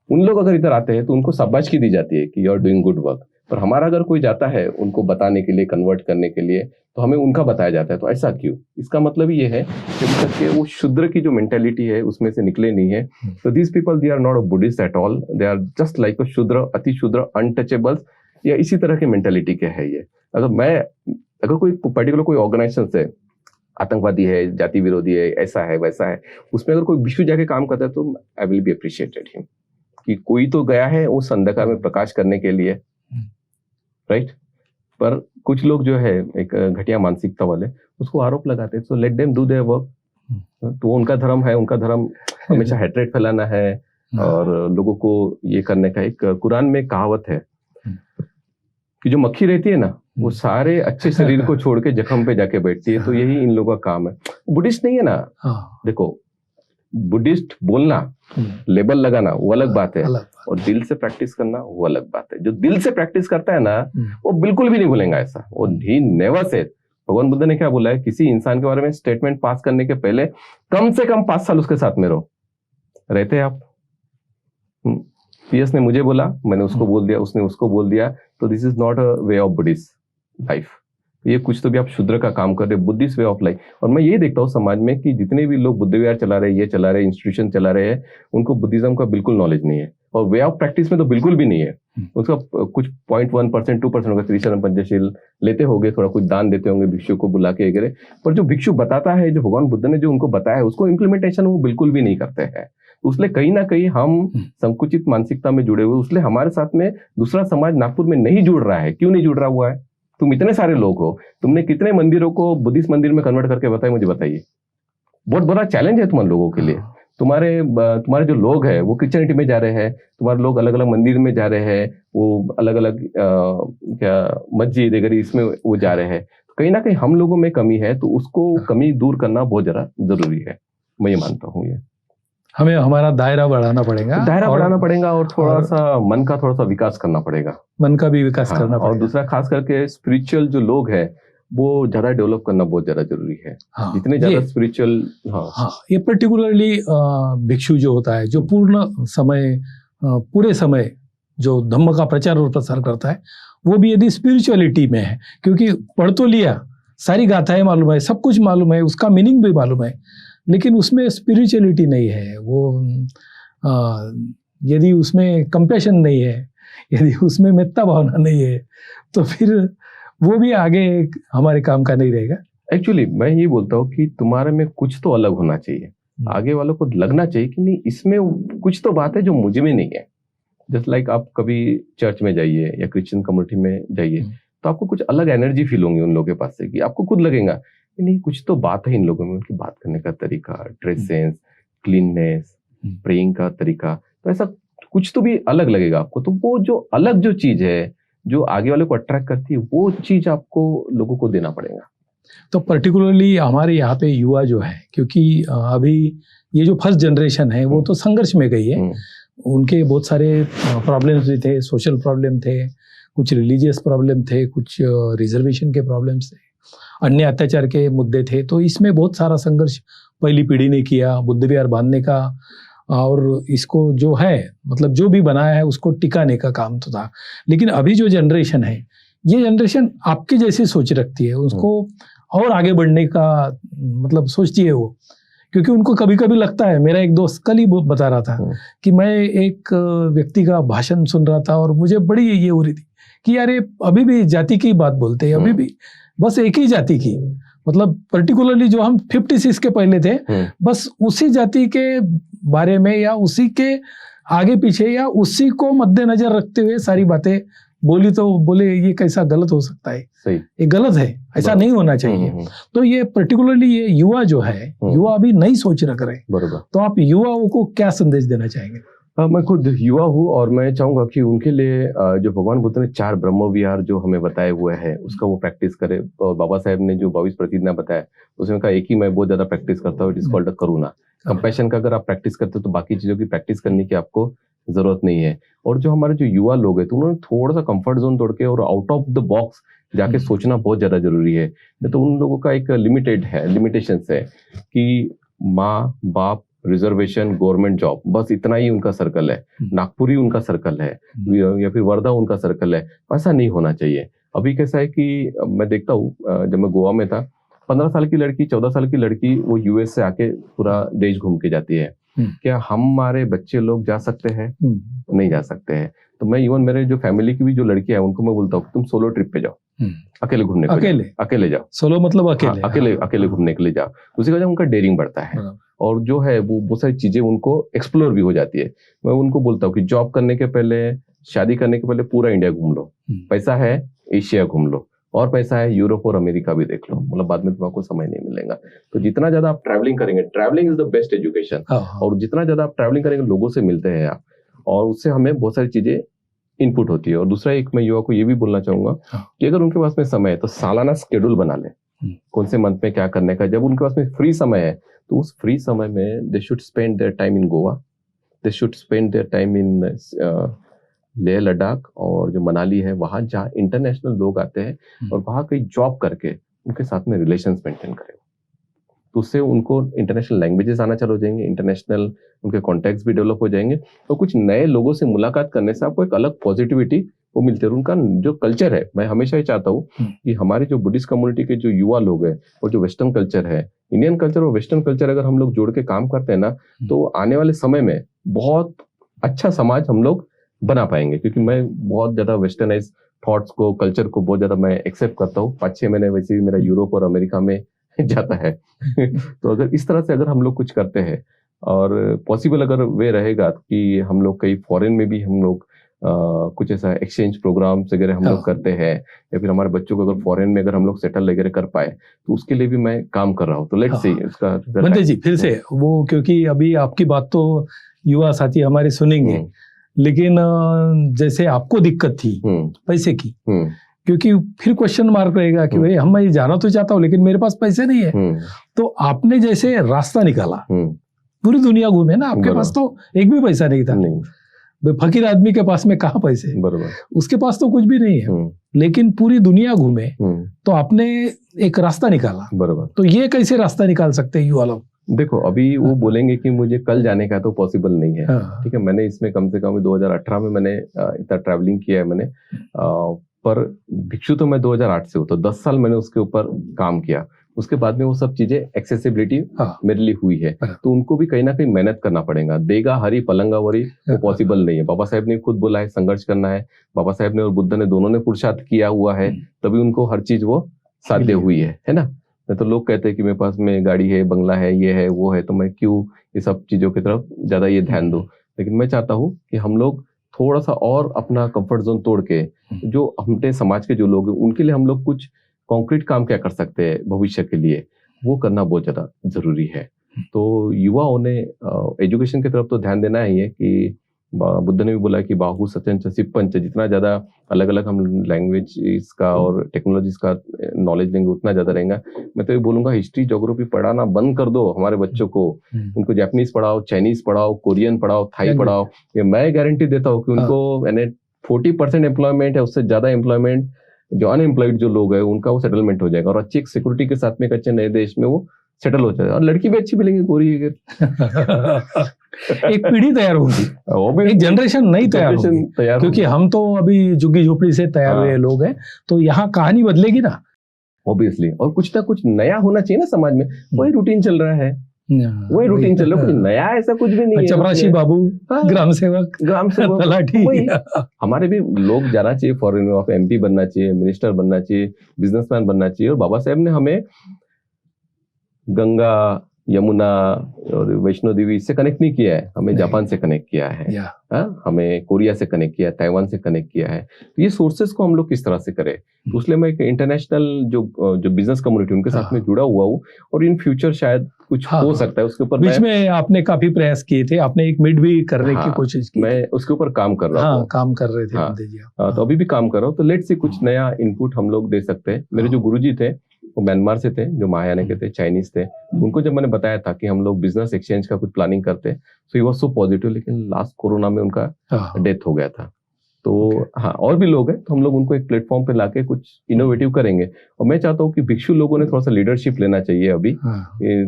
उन लोग अगर इधर आते हैं तो उनको शाबाशी दी जाती है कि you are doing good work. पर हमारा अगर कोई जाता है उनको बताने के लिए, कन्वर्ट करने के लिए, तो हमें उनका बताया जाता है। तो ऐसा क्यों? इसका मतलब ये है कि अभी तक के वो शूद्र की जो मेंटेलिटी है उसमें से निकले नहीं है। तो these people they are not a Buddhist at all, they are just like a Shudra, अति शूद्र, अनटचेबल्स, या इसी तरह के मेंटेलिटी के है ये। अगर कोई पर्टिकुलर कोई ऑर्गेनाइजेशन से आतंकवादी है, जाति विरोधी है, ऐसा है वैसा है, उसमें अगर कोई विश्व जाके काम करता है तो I will be appreciated him, कि कोई तो गया है उस अंधकार में प्रकाश करने के लिए, राइट? पर कुछ लोग जो है एक घटिया मानसिकता वाले उसको आरोप लगाते हैं। So let them do their work. तो उनका धर्म है, उनका धर्म हमेशा हेट्रेट फैलाना है और लोगों को ये करने का। एक कुरान में कहावत है कि जो मक्खी रहती है ना वो सारे अच्छे शरीर को छोड़ के जख्म पे जाके बैठती है। तो यही इन लोगों का काम है। बुद्धिस्ट नहीं है ना, देखो बुद्धिस्ट बोलना, लेबल लगाना वो अलग बात है, और दिल से प्रैक्टिस करना वो अलग बात है। जो दिल से प्रैक्टिस करता है ना वो बिल्कुल भी नहीं बोलेगा ऐसा, वो ही नेवर से। भगवान बुद्ध ने क्या बोला है, किसी इंसान के बारे में स्टेटमेंट पास करने के पहले कम से कम 5 साल उसके साथ में रहो। रहते आप? पीएस ने मुझे बोला, मैंने उसको बोल दिया, उसने उसको बोल दिया, तो this is not a way of Buddhist life. ये कुछ तो भी आप शूद्र का काम कर रहे, बुद्धिस्ट वे ऑफ लाइफ। और मैं ये देखता हूँ समाज में कि जितने भी लोग बुद्ध विहार चला रहे, ये चला रहे, इंस्टीट्यूशन चला रहे हैं, उनको बुद्धिज्म का बिल्कुल नॉलेज नहीं है, और वे ऑफ प्रैक्टिस में तो बिल्कुल भी नहीं है। उसका कुछ 0.1% 2% होगा, त्रिशरण पंचशील लेते होंगे, थोड़ा कुछ दान देते होंगे भिक्षु को बुला के वगैरह। पर जो भिक्षु बताता है, जो भगवान बुद्ध ने जो उनको बताया है, उसको इम्प्लीमेंटेशन वो बिल्कुल भी नहीं करते हैं। उसलिए कहीं ना कहीं हम संकुचित मानसिकता में जुड़े हुए, उसलिए हमारे साथ में दूसरा समाज नागपुर में नहीं जुड़ रहा है। क्यों नहीं जुड़ रहा हुआ है? तुम इतने सारे लोग हो, तुमने कितने मंदिरों को बुद्धिस्ट मंदिर में कन्वर्ट करके बताया, मुझे बताइए। बहुत बड़ा चैलेंज है तुम लोगों के लिए। तुम्हारे जो लोग हैं वो क्रिश्चियनिटी में जा रहे हैं, तुम्हारे लोग अलग अलग मंदिर में जा रहे हैं, वो अलग अलग क्या मस्जिद वगैरह इसमें वो जा रहे हैं। तो कहीं ना कहीं हम लोगों में कमी है, तो उसको कमी दूर करना बहुत जरा जरूरी है, मैं ये मानता हूँ। ये हमें हमारा दायरा बढ़ाना पड़ेगा, और थोड़ा सा मन का थोड़ा सा विकास करना पड़ेगा, मन का भी विकास करना पड़ेगा। और दूसरा खास करके स्पिरिचुअल जो लोग हैं वो ज्यादा डेवलप करना बहुत ज्यादा जरूरी है। जितने ज्यादा स्पिरिचुअल, ये पर्टिकुलरली भिक्षु जो होता है, जो पूरे समय जो धम्म का प्रचार और प्रसार करता है, वो भी यदि स्पिरिचुअलिटी में है, क्योंकि पढ़ तो लिया, सारी गाथाएं मालूम है, सब कुछ मालूम है, उसका मीनिंग भी मालूम है, लेकिन उसमें स्पिरिचुअलिटी नहीं है। वो यदि उसमें कंपैशन नहीं है, यदि उसमें मेत्ता भावना नहीं है, तो फिर वो भी आगे हमारे काम का नहीं रहेगा। एक्चुअली मैं ये बोलता हूँ कि तुम्हारे में कुछ तो अलग होना चाहिए। आगे वालों को लगना चाहिए कि नहीं, इसमें कुछ तो बात है जो मुझ में नहीं है। जस्ट लाइक आप कभी चर्च में जाइए या क्रिश्चियन कम्युनिटी में जाइए तो आपको कुछ अलग एनर्जी फील होंगी उन लोगों के पास से, कि आपको खुद लगेगा कि नहीं कुछ तो बात है इन लोगों में, उनकी बात करने का तरीका, ड्रेस सेंस, क्लीननेस, प्रेइंग का तरीका, तो ऐसा कुछ तो भी अलग लगेगा आपको। तो वो जो अलग जो चीज है जो आगे वाले को अट्रैक्ट करती है, वो चीज आपको लोगों को देना पड़ेगा। तो पर्टिकुलरली हमारे यहाँ पे युवा जो है, क्योंकि अभी ये जो फर्स्ट जनरेशन है वो तो संघर्ष में गई है, उनके बहुत सारे प्रॉब्लम्स भी थे, सोशल प्रॉब्लम थे, कुछ रिलीजियस प्रॉब्लम थे, कुछ रिजर्वेशन के प्रॉब्लम्स थे, अन्य अत्याचार के मुद्दे थे। तो इसमें बहुत सारा संघर्ष पहली पीढ़ी ने किया, बुद्ध विहार बांधने का, और इसको जो है मतलब जो भी बनाया है उसको टिकाने का काम तो था। लेकिन अभी जो जनरेशन है, ये जनरेशन आपकी जैसी सोच रखती है, उसको और आगे बढ़ने का मतलब सोचती है वो, क्योंकि उनको कभी कभी लगता है, मेरा एक दोस्त कल ही बता रहा था कि मैं एक व्यक्ति का भाषण सुन रहा था और मुझे बड़ी ये हो रही थी कि यार ये अभी भी जाति की बात बोलते हैं, अभी भी बस एक ही जाति की, मतलब पर्टिकुलरली जो हम 56 के पहले थे बस उसी जाति के बारे में या उसी के आगे पीछे या उसी को मद्देनजर रखते हुए सारी बातें बोली। तो बोले ये कैसा गलत हो सकता है, सही, ये गलत है, ऐसा नहीं होना चाहिए। तो ये पर्टिकुलरली ये युवा जो है, युवा अभी नई सोच रख रहे हैं, बरोबर। तो आप युवाओं को क्या संदेश देना चाहेंगे? मैं खुद युवा हूँ और मैं चाहूंगा कि उनके लिए जो भगवान बुद्ध ने 4 ब्रह्म विहार जो हमें बताए हुए हैं उसका वो प्रैक्टिस करे। और बाबा साहेब ने जो 22 प्रतिज्ञा बताया उसमें का एक ही मैं बहुत ज्यादा प्रैक्टिस करता हूँ, it is called Karuna, compassion का। अगर आप प्रैक्टिस करते हो तो बाकी चीजों की प्रैक्टिस करने की आपको जरूरत नहीं है। और जो हमारे जो युवा लोग हैं तो उन्होंने थोड़ा सा कंफर्ट जोन तोड़ के और आउट ऑफ द बॉक्स जाके सोचना बहुत ज्यादा जरूरी है। तो उन लोगों का एक लिमिटेशंस है कि माँ बाप, रिजर्वेशन, गवर्नमेंट जॉब, बस इतना ही उनका सर्कल है, नागपुर ही उनका सर्कल है या फिर वर्धा उनका सर्कल है। ऐसा नहीं होना चाहिए। अभी कैसा है कि मैं देखता हूँ, जब मैं गोवा में था, 15 साल की लड़की, 14 साल की लड़की वो यूएस से आके पूरा देश घूम के जाती है। क्या हमारे बच्चे लोग जा सकते हैं? नहीं जा सकते हैं। तो मैं इवन मेरे जो फैमिली की भी जो लड़कियां हैं उनको मैं बोलता हूँ तुम सोलो ट्रिप पे जाओ, अकेले घूमने के लिए, अकेले जाओ। सोलो मतलब अकेले, अकेले घूमने के लिए जाओ। उसी वजह उनका डेयरिंग बढ़ता है और जो है वो बहुत सारी चीजें उनको एक्सप्लोर भी हो जाती है। मैं उनको बोलता हूँ कि जॉब करने के पहले, शादी करने के पहले पूरा इंडिया घूम लो, पैसा है एशिया घूम लो, और पैसा है यूरोप और अमेरिका भी देख लो, मतलब बाद में तुमको समय नहीं मिलेगा। तो जितना ज्यादा आप ट्रैवलिंग करेंगे, travelling is the best education, और जितना ज्यादा आप ट्रैवलिंग करेंगे, लोगों से मिलते हैं आप, और उससे हमें बहुत सारी चीजें इनपुट होती है। और दूसरा एक मैं युवा को ये भी बोलना चाहूंगा कि अगर उनके पास में समय है तो सालाना शेड्यूल बना ले, कौन से मंथ में क्या करने का। जब उनके पास में फ्री समय है तो उस फ्री समय में they should spend their time in Goa, they should spend their time in Leh Ladakh और जो मनाली है, वहां जहाँ इंटरनेशनल लोग आते हैं और वहां कहीं जॉब करके उनके साथ में रिलेशंस मेंटेन करें। तो उससे उनको इंटरनेशनल लैंग्वेजेस आना चालू हो जाएंगे, इंटरनेशनल उनके कॉन्टैक्ट्स भी डेवलप हो जाएंगे, और कुछ नए लोगों से मुलाकात करने से आपको एक अलग पॉजिटिविटी वो मिलती है। और उनका जो कल्चर है, मैं हमेशा ही चाहता हूँ कि हमारी जो बुद्धिस्ट कम्युनिटी के जो युवा लोग हैं और जो वेस्टर्न कल्चर है, इंडियन कल्चर और वेस्टर्न कल्चर अगर हम लोग जोड़ के काम करते हैं ना, तो आने वाले समय में बहुत अच्छा समाज हम लोग बना पाएंगे। क्योंकि मैं बहुत ज्यादा वेस्टर्नाइज थॉट्स को, कल्चर को बहुत ज्यादा मैं एक्सेप्ट करता हूँ। 5-6 महीने वैसे भी मेरा यूरोप और अमेरिका में जाता है तो अगर इस तरह से अगर हम लोग कुछ करते हैं, और पॉसिबल अगर वे रहेगा कि हम लोग कहीं फॉरेन में भी हम लोग कुछ ऐसा एक्सचेंज प्रोग्राम्स वगैरह हम लोग करते हैं, या फिर हमारे बच्चों को अगर फॉरेन में अगर हम लोग सेटल वगैरह कर पाए, तो उसके लिए भी मैं काम कर रहा हूँ। तो लेट्स सी उसका बंदे जी फिर से वो, क्योंकि अभी आपकी बात तो युवा साथी हमारे सुनेंगे, लेकिन जैसे आपको दिक्कत थी पैसे की, क्योंकि फिर क्वेश्चन मार्क रहेगा कि भाई हम मैं जाना तो चाहता हूँ लेकिन मेरे पास पैसे नहीं है। तो आपने जैसे रास्ता निकाला, पूरी दुनिया घूमे ना, आपके पास तो एक भी पैसा नहीं था। फकीर आदमी के पास में कहाँ पैसे, उसके पास तो कुछ भी नहीं है, लेकिन पूरी दुनिया घूमे तो आपने एक रास्ता निकाला। बराबर। तो ये कैसे रास्ता निकाल सकते हैं युवा लोग? देखो, अभी वो बोलेंगे कि मुझे कल जाने का, तो पॉसिबल नहीं है। ठीक है, मैंने इसमें कम से कम 2018 में मैंने इतना ट्रैवलिंग किया है मैंने, पर भिक्षु तो मैं 2008 से हूँ, तो 10 साल मैंने उसके ऊपर काम किया। उसके बाद में वो सब चीजें एक्सेसिबिलिटी मेरे लिए हुई है, तो उनको भी कहीं ना कहीं मेहनत करना पड़ेगा। देगा हरी पलंगावरी वो पॉसिबल नहीं है। बाबा साहेब ने खुद बोला है संघर्ष करना है। बाबा साहेब ने और बुद्ध ने दोनों ने पुरुषार्थ किया हुआ है, तभी उनको हर चीज वो साध्य हुई है ना। नहीं तो लोग कहते हैं कि मेरे पास में गाड़ी है, बंगला है, ये है, वो है, तो मैं क्यों ये सब चीजों की तरफ ज्यादा ये ध्यान दूं। लेकिन मैं चाहता हूँ कि हम लोग थोड़ा सा और अपना कंफर्ट जोन तोड़ के, जो अपने समाज के जो लोग हैं उनके लिए हम लोग कुछ कॉन्क्रीट काम क्या कर सकते हैं भविष्य के लिए, वो करना बहुत ज्यादा जरूरी है। तो युवाओं ने एजुकेशन की तरफ तो ध्यान देना ही है कि बुद्ध ने भी बोला कि बाहु सचन चसी पंच, जितना ज्यादा अलग अलग हम लैंग्वेज इसका और टेक्नोलॉजीज का नॉलेज लेंगे उतना ज्यादा रहेगा। मैं तो ये बोलूंगा हिस्ट्री ज्योग्राफी पढ़ाना बंद कर दो हमारे बच्चों को, उनको जापानीज पढ़ाओ, चाइनीज पढ़ाओ, कोरियन पढ़ाओ, थाई पढ़ाओ। ये मैं गारंटी देता हूँ कि उनको यानी 40% एम्प्लॉयमेंट है, उससे ज्यादा एम्प्लॉयमेंट जो अनएम्प्लॉयड जो लोग है उनका वो सेटलमेंट हो जाएगा, और अच्छी एक सिक्योरिटी के साथ में एक अच्छे नए देश में वो सेटल हो जाएगा, और लड़की भी अच्छी मिलेंगी गोरी। एक पीढ़ी तैयार होगी, एक जनरेशन नई तैयार होगी, क्योंकि हम तो अभी झुग्गी झोपड़ी से तैयार हुए लोग हैं, तो यहाँ कहानी बदलेगी ना ऑब्वियसली। और कुछ ना कुछ नया होना चाहिए ना समाज में, वही रूटीन चल रहा है, वही रूटीन चल रहा है, कुछ नया ऐसा कुछ भी नहीं है। चपरासी बाबू, ग्राम सेवक, तलाठी, हमारे भी लोग जाना चाहिए फॉरेन में, MP बनना चाहिए, मिनिस्टर बनना चाहिए, बिजनेसमैन बनना चाहिए। और बाबा साहेब ने हमें गंगा, यमुना और वैष्णो देवी से कनेक्ट नहीं किया है, हमें जापान से कनेक्ट किया है, हमें कोरिया से कनेक्ट किया है, ताइवान से कनेक्ट किया है। तो ये सोर्सेस को हम लोग किस तरह से करें, तो इसलिए मैं एक इंटरनेशनल जो बिजनेस कम्युनिटी उनके साथ में जुड़ा हुआ हूँ, और इन फ्यूचर शायद कुछ हो सकता है उसके ऊपर। बीच में आपने काफी प्रयास किए थे, आपने एक मिड भी करने की कोशिश की, मैं उसके ऊपर काम कर रहा हूँ। काम कर रहे थे। तो अभी भी काम कर रहा हूँ, तो लेट्स सी कुछ नया इनपुट हम लोग दे सकते हैं। मेरे जो गुरुजी थे वो म्यांमार से थे, जो महायाना के थे, चाइनीज थे। उनको जब मैंने बताया था कि हम लोग बिजनेस एक्सचेंज का कुछ प्लानिंग करते हैं, सो ही वाज सो पॉजिटिव, लेकिन लास्ट कोरोना में उनका डेथ हो गया था। तो और भी लोग हैं, तो हम लोग उनको एक प्लेटफॉर्म पे लाके कुछ इनोवेटिव करेंगे। और मैं चाहता हूँ कि भिक्षु लोगों ने थोड़ा सा लीडरशिप लेना चाहिए अभी,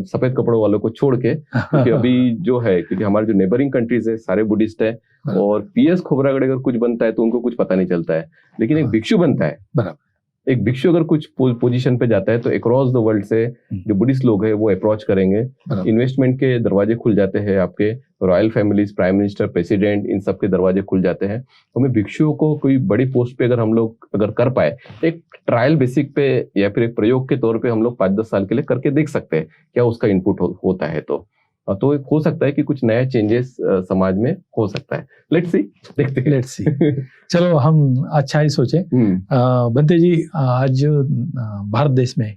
सफेद कपड़ों वालों को छोड़ के, क्योंकि अभी जो है, क्योंकि हमारे जो नेबरिंग कंट्रीज है सारे बुद्धिस्ट है, और PS खोबरागढ़ अगर कुछ बनता है तो उनको कुछ पता नहीं चलता है, लेकिन एक भिक्षु बनता है, बराबर। एक भिक्षु अगर कुछ पोजीशन पे जाता है तो अक्रॉस द वर्ल्ड से जो बुद्धिस्ट लोग हैं वो अप्रोच करेंगे, इन्वेस्टमेंट के दरवाजे खुल जाते हैं, आपके royal families, prime minister, president, इन सब के दरवाजे खुल जाते हैं। तो हमें भिक्षुओं को कोई बड़ी पोस्ट पे अगर हम लोग अगर कर पाए, एक ट्रायल बेसिक पे या फिर एक प्रयोग के तौर पे हम लोग 5-10 साल के लिए करके देख सकते हैं क्या उसका इनपुट होता है। तो हो सकता है कि कुछ नया चेंजेस समाज में हो सकता है। लेट्स सी, देखते हैं। Let's see. चलो हम अच्छा ही सोचे। बंते जी, आज भारत देश में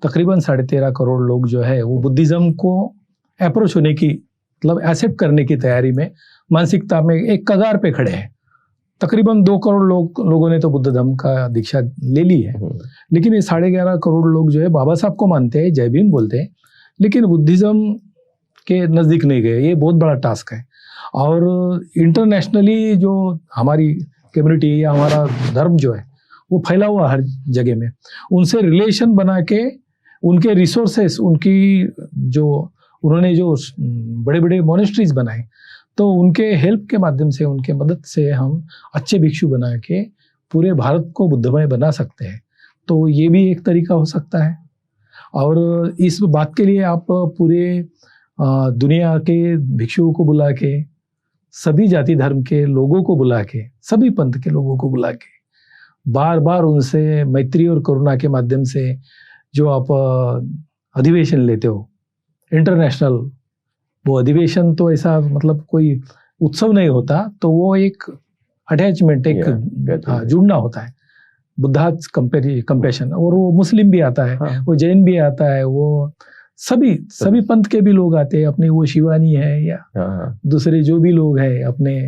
तकरीबन 13.5 करोड़ लोग जो है वो बुद्धिज्म को अप्रोच होने की, मतलब एक्सेप्ट करने की तैयारी में, मानसिकता में एक कगार पे खड़े हैं। तकरीबन 2 करोड़ लोगों ने तो बुद्ध धर्म का दीक्षा ले ली है, लेकिन ये 11.5 करोड़ लोग जो है बाबा साहब को मानते हैं, जय भीम बोलते हैं, लेकिन बुद्धिज्म के नज़दीक नहीं गए। ये बहुत बड़ा टास्क है। और इंटरनेशनली जो हमारी कम्युनिटी या हमारा धर्म जो है वो फैला हुआ हर जगह में, उनसे रिलेशन बना के, उनके रिसोर्सेस, उनकी जो उन्होंने जो बड़े बड़े मोनेस्ट्रीज बनाए, तो उनके हेल्प के माध्यम से, उनके मदद से हम अच्छे भिक्षु बना के पूरे भारत को बुद्धमय बना सकते हैं। तो ये भी एक तरीका हो सकता है। और इस बात के लिए आप पूरे दुनिया के भिक्षुओं को बुला के, सभी जाति धर्म के लोगों को बुला के, सभी पंथ के लोगों को बुला के, बार बार उनसे मैत्री और करुणा के माध्यम से जो आप अधिवेशन लेते हो, इंटरनेशनल, वो अधिवेशन तो ऐसा मतलब कोई उत्सव नहीं होता, तो वो एक अटैचमेंट, एक जुड़ना होता है, बुद्धाज कंपैशन। और वो मुस्लिम भी आता है, वो जैन भी आता है, वो सभी पंथ के भी लोग आते हैं अपने, वो शिवानी है या दूसरे जो भी लोग हैं अपने।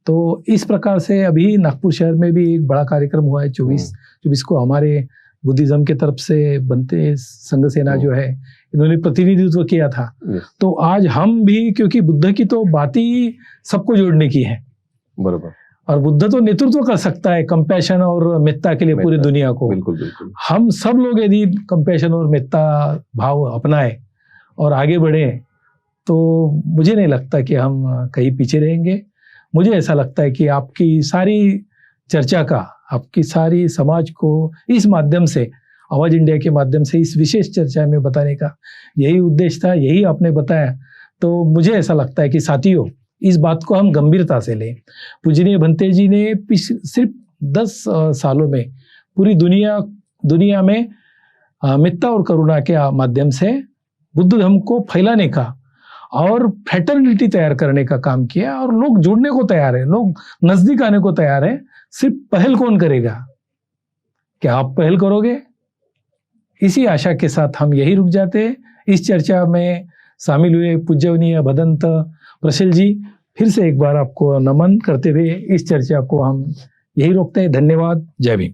तो इस प्रकार से अभी नागपुर शहर में भी एक बड़ा कार्यक्रम हुआ है 24 को, हमारे बुद्धिज्म के तरफ से बनते संघ सेना जो है, इन्होंने प्रतिनिधित्व किया था। तो आज हम भी, क्योंकि बुद्ध की तो बात ही सबको जोड़ने की है, बराबर, और बुद्ध तो नेतृत्व कर सकता है कंपैशन और मेत्ता के लिए पूरी दुनिया को। बिल्कुल बिल्कुल। हम सब लोग यदि कंपैशन और मेत्ता भाव अपनाए और आगे बढ़े, तो मुझे नहीं लगता कि हम कहीं पीछे रहेंगे। मुझे ऐसा लगता है कि आपकी सारी चर्चा का, आपकी सारी समाज को इस माध्यम से, आवाज इंडिया के माध्यम से इस विशेष चर्चा में बताने का यही उद्देश्य था, यही आपने बताया। तो मुझे ऐसा लगता है कि साथियों, इस बात को हम गंभीरता से लें। पूजनीय भंते जी ने सिर्फ 10 सालों में पूरी दुनिया में मित्रता और करुणा के माध्यम से बुद्ध धर्म को फैलाने का और फ्रेटर्निटी तैयार करने का काम किया, और लोग जुड़ने को तैयार है, लोग नजदीक आने को तैयार है। सिर्फ पहल कौन करेगा? क्या आप पहल करोगे? इसी आशा के साथ हम यही रुक जाते हैं। इस चर्चा में शामिल हुए पूज्यनीय भदंत प्रशल जी, फिर से एक बार आपको नमन करते हुए इस चर्चा को हम यही रोकते हैं। धन्यवाद। जय भीम।